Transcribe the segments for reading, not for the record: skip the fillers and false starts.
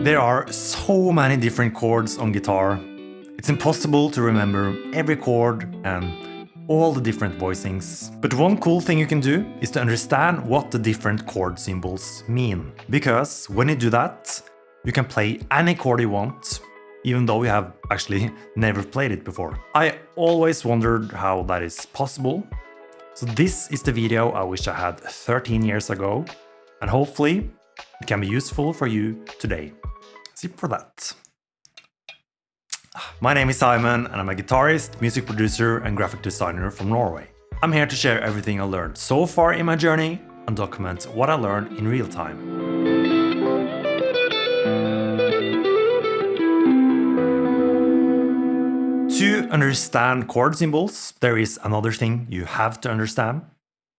There are so many different chords on guitar. It's impossible to remember every chord and all the different voicings. But one cool thing you can do is to understand what the different chord symbols mean. Because when you do that, you can play any chord you want, even though you have actually never played it before. I always wondered how that is possible. So this is the video I wish I had 13 years ago, and hopefully it can be useful for you today. Sip for that. My name is Simen and I'm a guitarist, music producer and graphic designer from Norway. I'm here to share everything I learned so far in my journey and document what I learned in real time. To understand chord symbols, there is another thing you have to understand,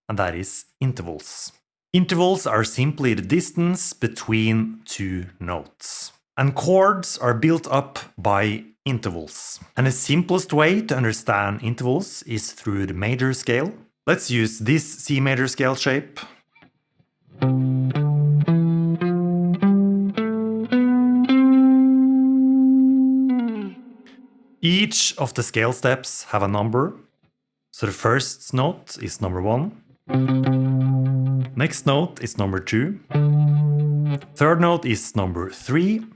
and that is intervals. Intervals are simply the distance between two notes. And chords are built up by intervals. And the simplest way to understand intervals is through the major scale. Let's use this C major scale shape. Each of the scale steps have a number. So the first note is number 1. Next note is number 2. Third note is number 3.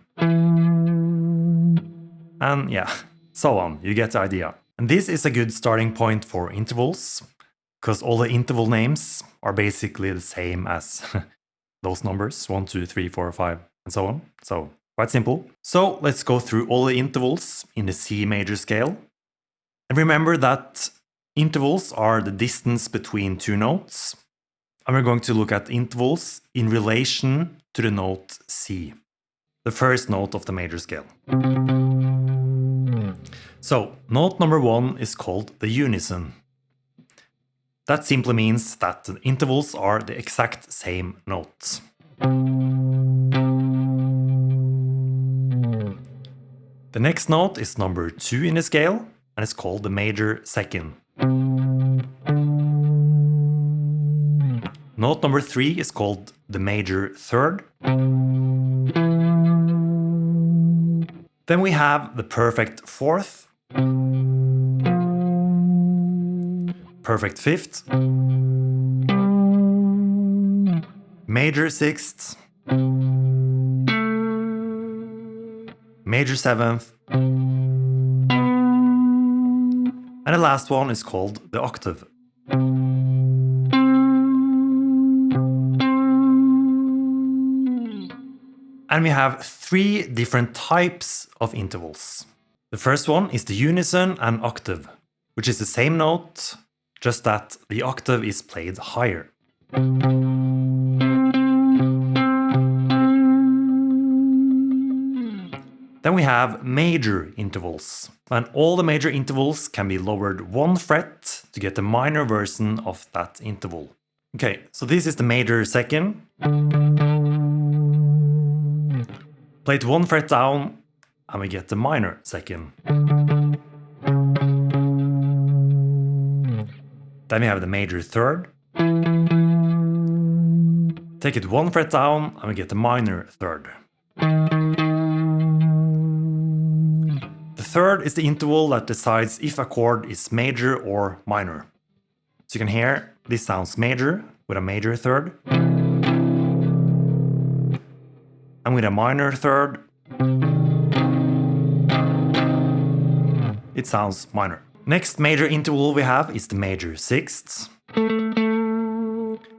And yeah, so on, you get the idea. And this is a good starting point for intervals, because all the interval names are basically the same as those numbers, 1, 2, 3, 4, 5, and so on. So quite simple. So let's go through all the intervals in the C major scale. And remember that intervals are the distance between two notes. And we're going to look at intervals in relation to the note C, the first note of the major scale. So, note number 1 is called the unison. That simply means that the intervals are the exact same notes. The next note is number 2 in the scale, and it's called the major second. Note number 3 is called the major third. Then we have the perfect fourth, perfect fifth, major sixth, major seventh, and the last one is called the octave. And we have 3 different types of intervals. The first one is the unison and octave, which is the same note, just that the octave is played higher. Then we have major intervals, and all the major intervals can be lowered 1 fret to get the minor version of that interval. Okay, so this is the major second. Play it 1 fret down, and we get the minor second. Then we have the major third. Take it 1 fret down, and we get the minor third. The third is the interval that decides if a chord is major or minor. So you can hear this sounds major with a major third. And with a minor third, it sounds minor. Next major interval we have is the major sixth.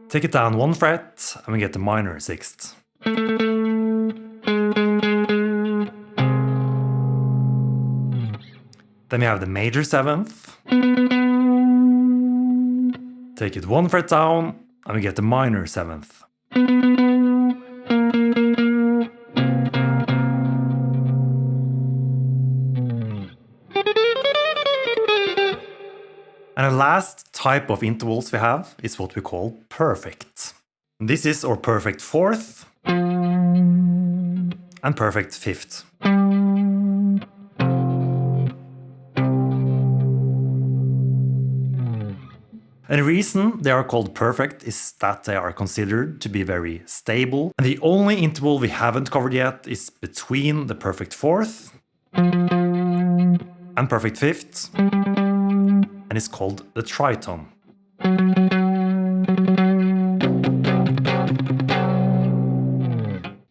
Take it down 1 fret and we get the minor sixth. Then we have the major seventh. Take it 1 fret down and we get the minor seventh. And the last type of intervals we have is what we call perfect. This is our perfect fourth and perfect fifth. And the reason they are called perfect is that they are considered to be very stable. And the only interval we haven't covered yet is between the perfect fourth and perfect fifth, and it's called the tritone.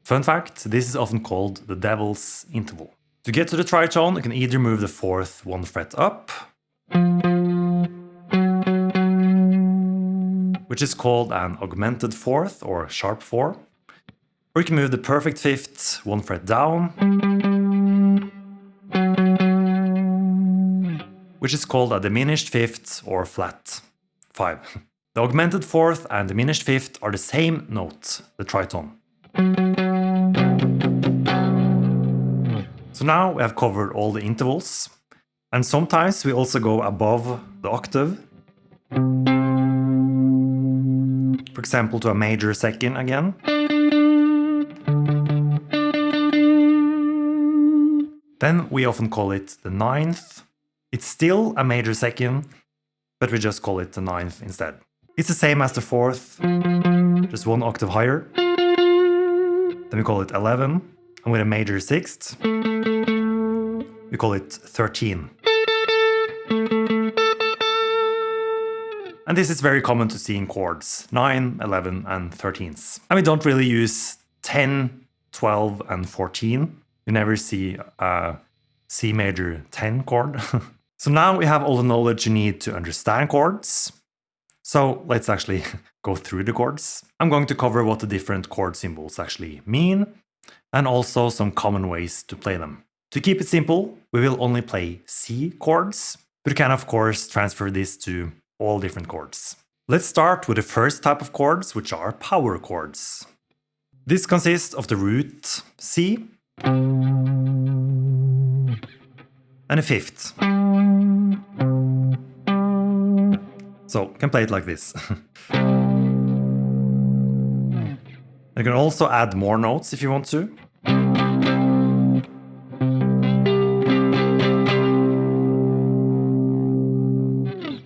Fun fact, this is often called the devil's interval. To get to the tritone, you can either move the fourth one fret up, which is called an augmented fourth or sharp 4, or you can move the perfect fifth one fret down, which is called a diminished fifth or flat 5. The augmented fourth and diminished fifth are the same note, the tritone. So now we have covered all the intervals, and sometimes we also go above the octave. For example, to a major second again. Then we often call it the ninth. It's still a major second, but we just call it the ninth instead. It's the same as the fourth, just one octave higher. Then we call it 11, and with a major sixth, we call it 13. And this is very common to see in chords, 9, 11, and 13s. And we don't really use 10, 12, and 14. You never see a C major 10 chord. So now we have all the knowledge you need to understand chords. So let's actually go through the chords. I'm going to cover what the different chord symbols actually mean, and also some common ways to play them. To keep it simple, we will only play C chords, but you can of course transfer this to all different chords. Let's start with the first type of chords, which are power chords. This consists of the root C and a fifth. So you can play it like this. You can also add more notes if you want to.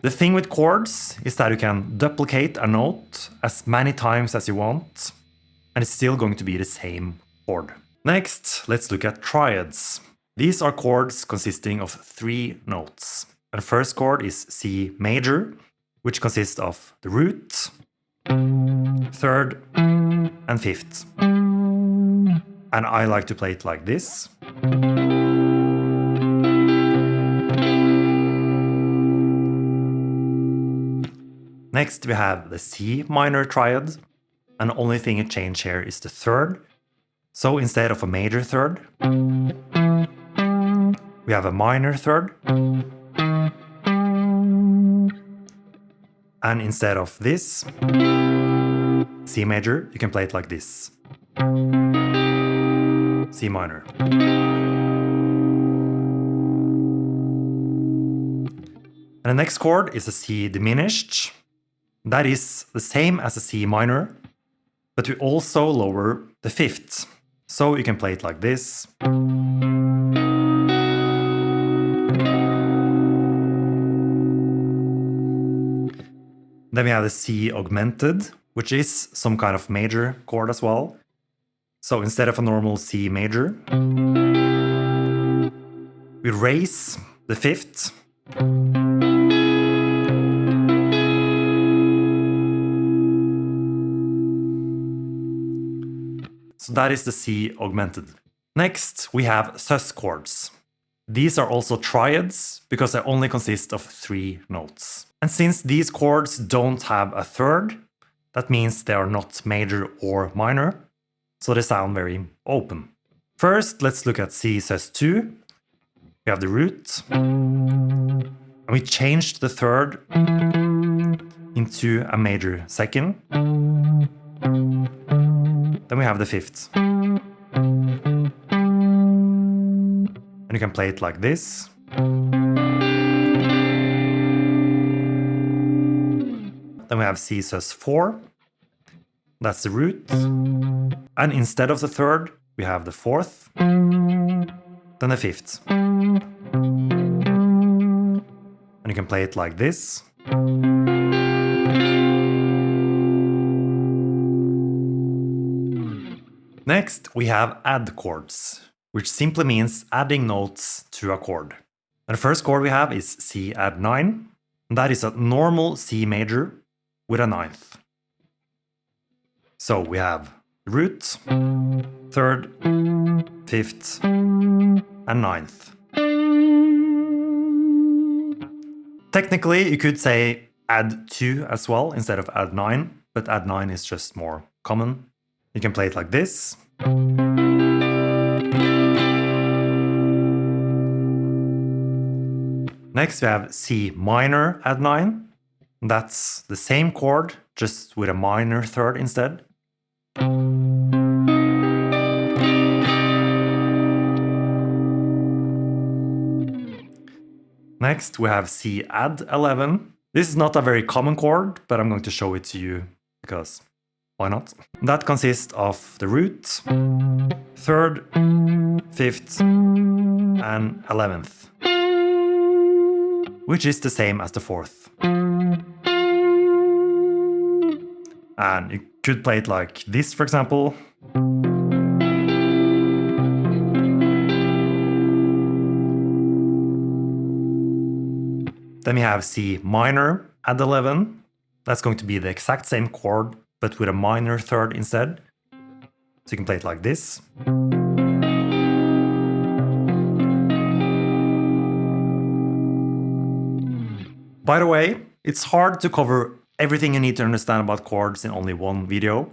The thing with chords is that you can duplicate a note as many times as you want, and it's still going to be the same chord. Next, let's look at triads. These are chords consisting of 3 notes. And the first chord is C major, which consists of the root, third, and fifth. And I like to play it like this. Next, we have the C minor triad, and the only thing you change here is the third. So instead of a major third, we have a minor third. And instead of this, C major, you can play it like this. C minor. And the next chord is a C diminished. That is the same as a C minor, but we also lower the fifth. So you can play it like this. Then we have the C augmented, which is some kind of major chord as well. So instead of a normal C major, we raise the fifth. So that is the C augmented. Next, we have sus chords. These are also triads because they only consist of 3 notes. And since these chords don't have a third, that means they are not major or minor, so they sound very open. First, let's look at C sus2. We have the root, and we changed the third into a major second. Then we have the fifth. And you can play it like this. Then we have C sus4. That's the root. And instead of the third, we have the fourth. Then the fifth. And you can play it like this. Then Next, we have add chords, which simply means adding notes to a chord. And the first chord we have is C add 9, and that is a normal C major with a ninth. So we have root, third, fifth, and ninth. Technically, you could say add 2 as well instead of add 9, but add 9 is just more common. You can play it like this. Next, we have C minor add 9. That's the same chord, just with a minor third instead. Next, we have C add 11. This is not a very common chord, but I'm going to show it to you because why not? That consists of the root, third, fifth, and 11th, which is the same as the fourth. And you could play it like this, for example. Then we have C minor add 11. That's going to be the exact same chord, but with a minor third instead. So you can play it like this. By the way, it's hard to cover everything you need to understand about chords in only one video.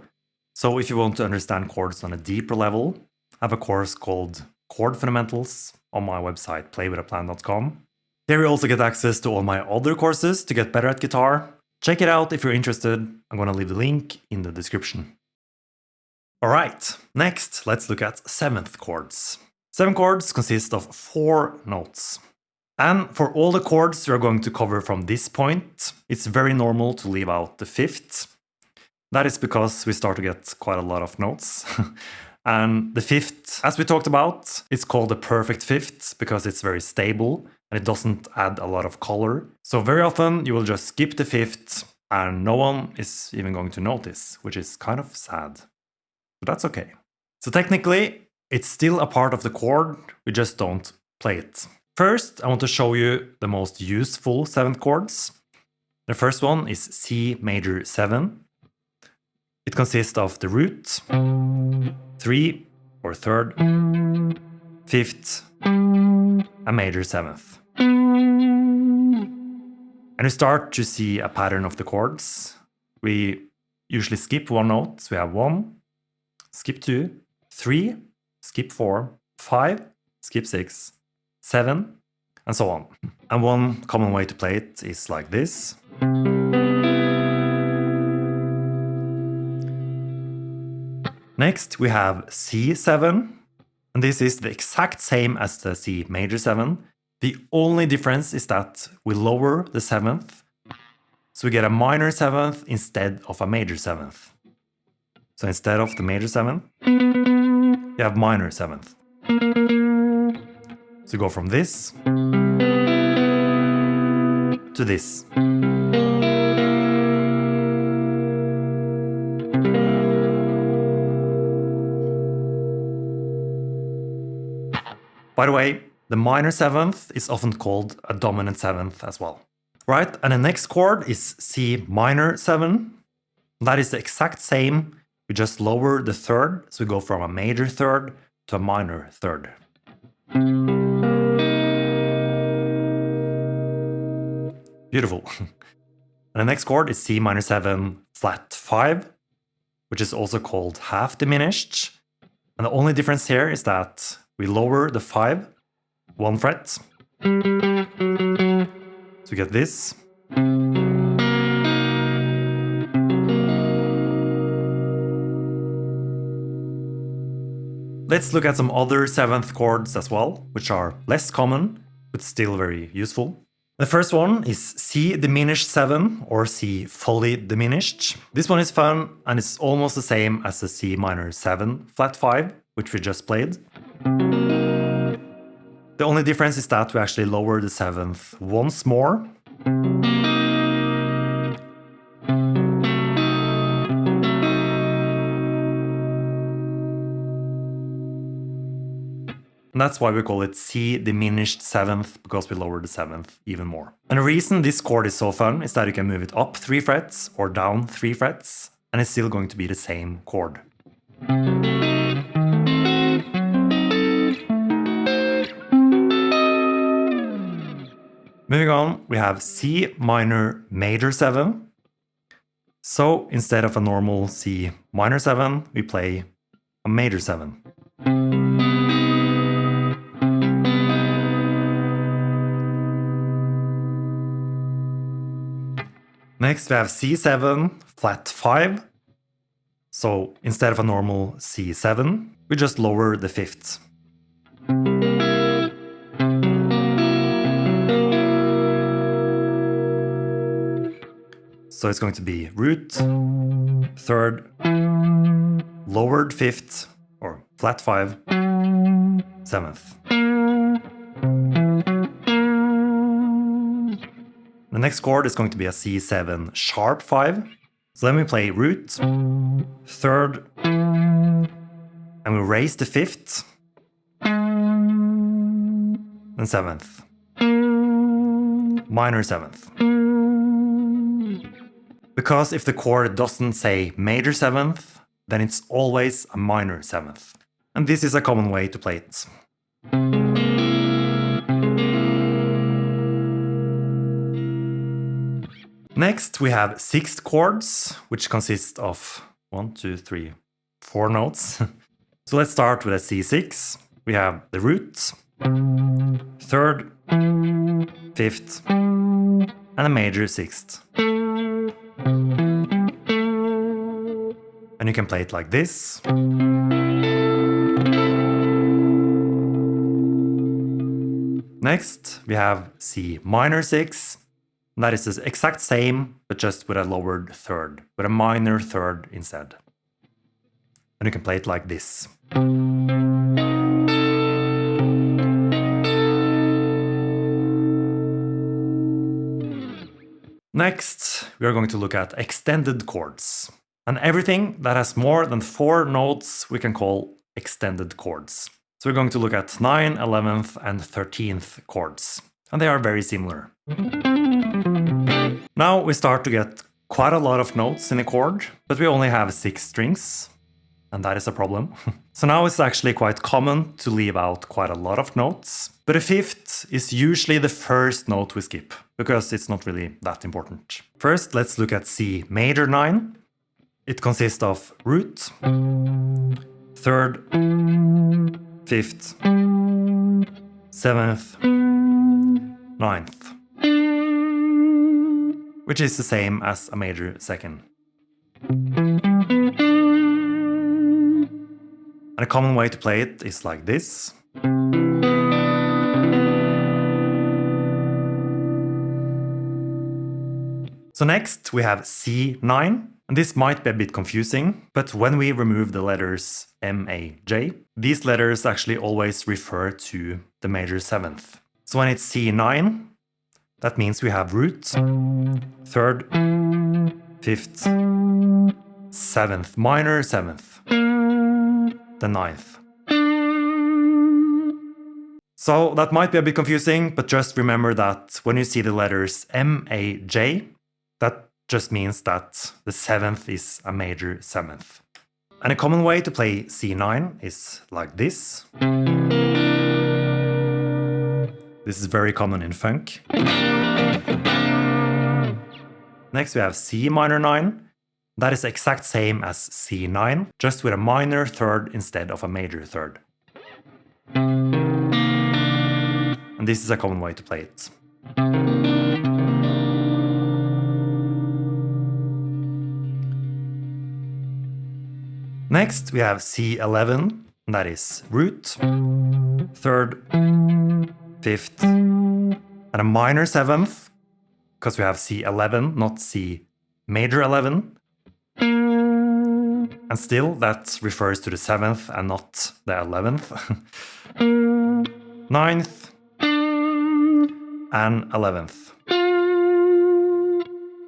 So if you want to understand chords on a deeper level, I have a course called Chord Fundamentals on my website, playwithaplan.com. There you also get access to all my other courses to get better at guitar. Check it out if you're interested. I'm going to leave the link in the description. Alright, next let's look at seventh chords. 7 chords consist of 4 notes. And for all the chords we're going to cover from this point, it's very normal to leave out the 5th. That is because we start to get quite a lot of notes. And the 5th, as we talked about, it's called the perfect 5th because it's very stable and it doesn't add a lot of color. So very often you will just skip the 5th and no one is even going to notice, which is kind of sad. But that's okay. So technically, it's still a part of the chord, we just don't play it. First, I want to show you the most useful 7th chords. The first one is C major 7. It consists of the root, 3 or 3rd, 5th, and major 7th. And you start to see a pattern of the chords. We usually skip one note, so we have 1, skip 2, 3, skip 4, 5, skip 6, 7, and so on. And one common way to play it is like this. Next, we have C7, and this is the exact same as the C major 7. The only difference is that we lower the 7th, so we get a minor 7th instead of a major 7th. So instead of the major 7th, you have minor 7th. So go from this to this. By the way, the minor 7th is often called a dominant 7th as well. Right, and the next chord is C minor 7. That is the exact same, we just lower the 3rd, so we go from a major 3rd to a minor 3rd. Beautiful. And the next chord is C minor 7 flat 5, which is also called half diminished. And the only difference here is that we lower the 5, 1 fret, to get this. Let's look at some other 7th chords as well, which are less common, but still very useful. The first one is C diminished 7 or C fully diminished. This one is fun and it's almost the same as the C minor 7 flat 5, which we just played. The only difference is that we actually lower the 7th once more. And that's why we call it C diminished seventh, because we lower the seventh even more. And the reason this chord is so fun is that you can move it up 3 frets or down 3 frets, and it's still going to be the same chord. Moving on, we have C minor major 7. So instead of a normal C minor 7, we play a major 7. Next, we have C7 flat 5. So instead of a normal C7, we just lower the fifth. So it's going to be root, third, lowered fifth, or flat 5, seventh. The next chord is going to be a C7 sharp 5. So then we play root, third, and we raise the fifth, and seventh, minor seventh. Because if the chord doesn't say major seventh, then it's always a minor seventh. And this is a common way to play it. Next, we have 6 chords, which consist of 1, 2, 3, 4 notes. So let's start with a C6. We have the root, third, fifth, and a major sixth. And you can play it like this. Next, we have C minor 6. That is the exact same, but just with a lowered third, with a minor third instead. And you can play it like this. Next, we are going to look at extended chords. And everything that has more than 4 notes we can call extended chords. So we're going to look at 9th, 11th, and 13th chords. And they are very similar. Now we start to get quite a lot of notes in a chord, but we only have 6 strings. And that is a problem. So now it's actually quite common to leave out quite a lot of notes. But a fifth is usually the first note we skip, because it's not really that important. First, let's look at C major 9. It consists of root, third, fifth, seventh, ninth, which is the same as a major second. And a common way to play it is like this. So next we have C9, and this might be a bit confusing, but when we remove the letters M, A, J, these letters actually always refer to the major seventh. So when it's C9, that means we have root, third, fifth, seventh, minor seventh, the ninth. So that might be a bit confusing, but just remember that when you see the letters M, A, J, that just means that the seventh is a major seventh. And a common way to play C9 is like this. This is very common in funk. Next we have C minor 9. That is the exact same as C9, just with a minor third instead of a major third. And this is a common way to play it. Next we have C11, and that is root, third, fifth, and a minor seventh, because we have C11, not C major 11. And still, that refers to the seventh and not the 11th. Ninth, and 11th.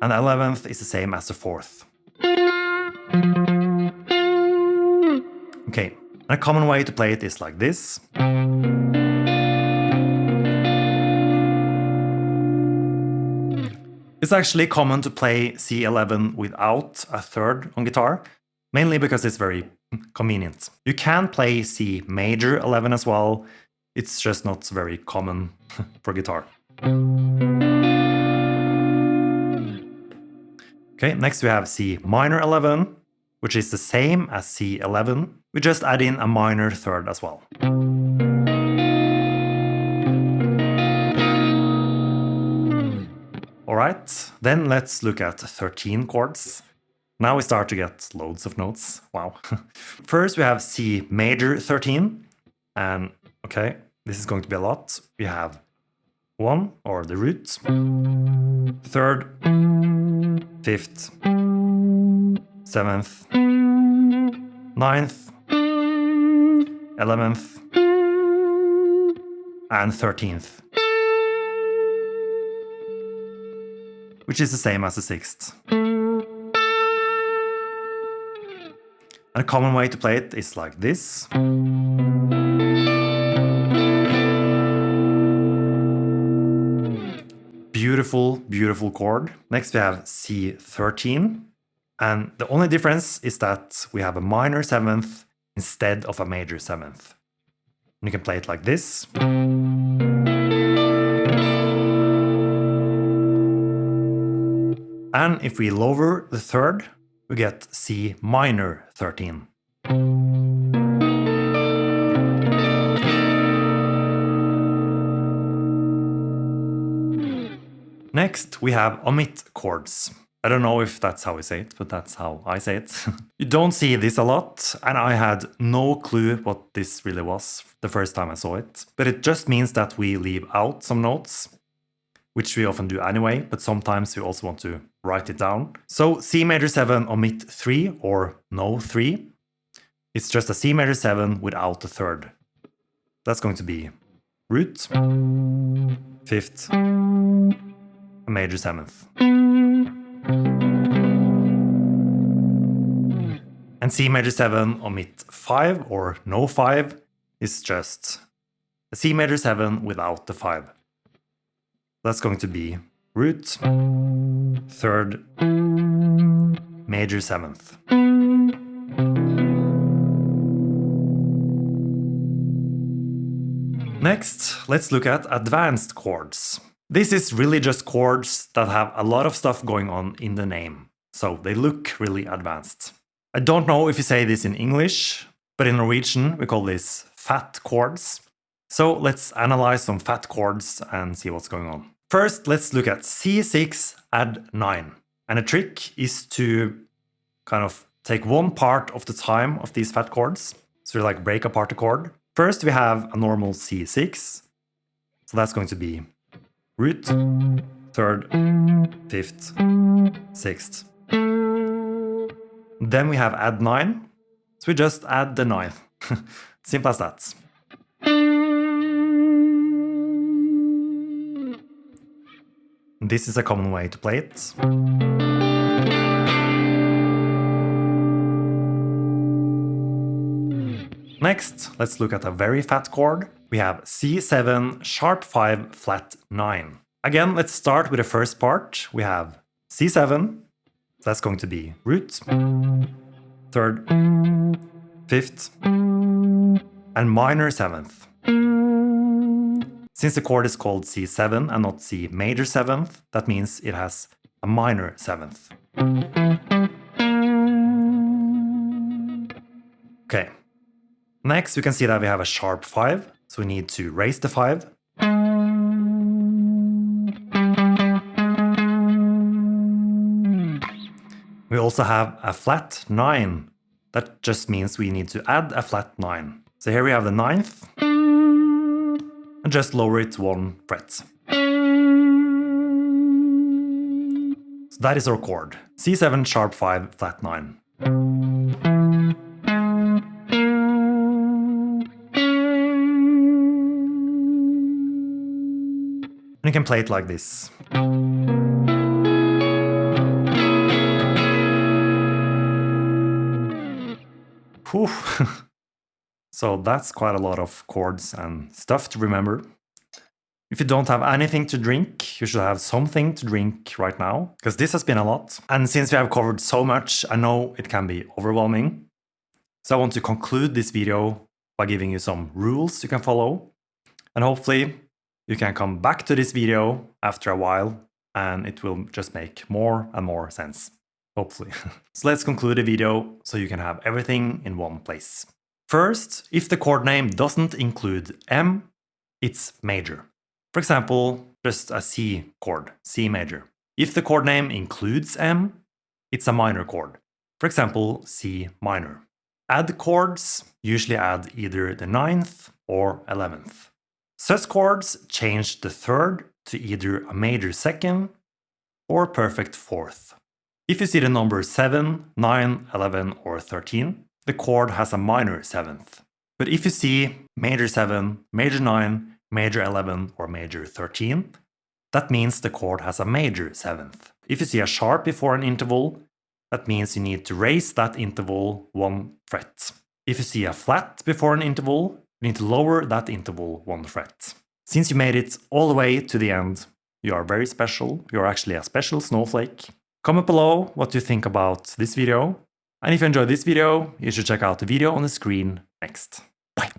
And 11th is the same as the fourth. Okay, And a common way to play it is like this. It's actually common to play C11 without a third on guitar, mainly because it's very convenient. You can play C major 11 as well, it's just not very common for guitar. Okay, next we have C minor 11, which is the same as C11. We just add in a minor third as well. Alright, then let's look at 13 chords. Now we start to get loads of notes. Wow. First we have C major 13. And okay, this is going to be a lot. We have 1, or the root, 3rd, 5th, 7th, 9th, 11th, and 13th. Which is the same as the 6th. And a common way to play it is like this. Beautiful, beautiful chord. Next we have C13. And the only difference is that we have a minor 7th instead of a major 7th. And you can play it like this. And if we lower the 3rd, we get C minor 13. Next, we have omit chords. I don't know if that's how we say it, but that's how I say it. You don't see this a lot, and I had no clue what this really was the first time I saw it. But it just means that we leave out some notes, which we often do anyway, but sometimes we also want to write it down. So C major 7 omit 3 or no 3. It's just a C major 7 without the 3rd. That's going to be root, 5th, a major 7th. And C major 7 omit 5 or no 5 is just a C major 7 without the 5. That's going to be root, 3rd, major 7th. Next, let's look at advanced chords. This is really just chords that have a lot of stuff going on in the name, so they look really advanced. I don't know if you say this in English, but in Norwegian we call this fat chords. So let's analyze some fat chords and see what's going on. First, let's look at C6 add 9. And the trick is to kind of take one part of the time of these fat chords. So we like break apart the chord. First, we have a normal C6. So that's going to be root, 3rd, 5th, 6th. Then we have add 9. So we just add the 9th. Simple as that. This is a common way to play it. Next, let's look at a very fat chord. We have C7 sharp 5 flat 9. Again, let's start with the first part. We have C7. That's going to be root, 3rd, 5th, and minor 7th. Since the chord is called C7 and not C major 7th, that means it has a minor 7th. Okay. Next, you can see that we have a sharp 5, so we need to raise the 5. We also have a flat 9. That just means we need to add a flat 9. So here we have the 9th, and just lower it 1 fret. So that is our chord, C7 sharp 5 flat 9. And you can play it like this. Whew. So that's quite a lot of chords and stuff to remember. If you don't have anything to drink, you should have something to drink right now, because this has been a lot. And since we have covered so much, I know it can be overwhelming. So I want to conclude this video by giving you some rules you can follow. And hopefully you can come back to this video after a while and it will just make more and more sense. Hopefully. So let's conclude the video so you can have everything in one place. First, if the chord name doesn't include M, it's major. For example, just a C chord, C major. If the chord name includes M, it's a minor chord. For example, C minor. Add chords usually add either the 9th or 11th. Sus chords change the 3rd to either a major 2nd or perfect 4th. If you see the number 7, 9, 11 or 13, the chord has a minor 7th. But if you see major 7, major 9, major 11 or major 13, that means the chord has a major 7th. If you see a sharp before an interval, that means you need to raise that interval 1 fret. If you see a flat before an interval, you need to lower that interval 1 fret. Since you made it all the way to the end, you are very special. You are actually a special snowflake. Comment below what you think about this video. And if you enjoyed this video, you should check out the video on the screen next. Bye!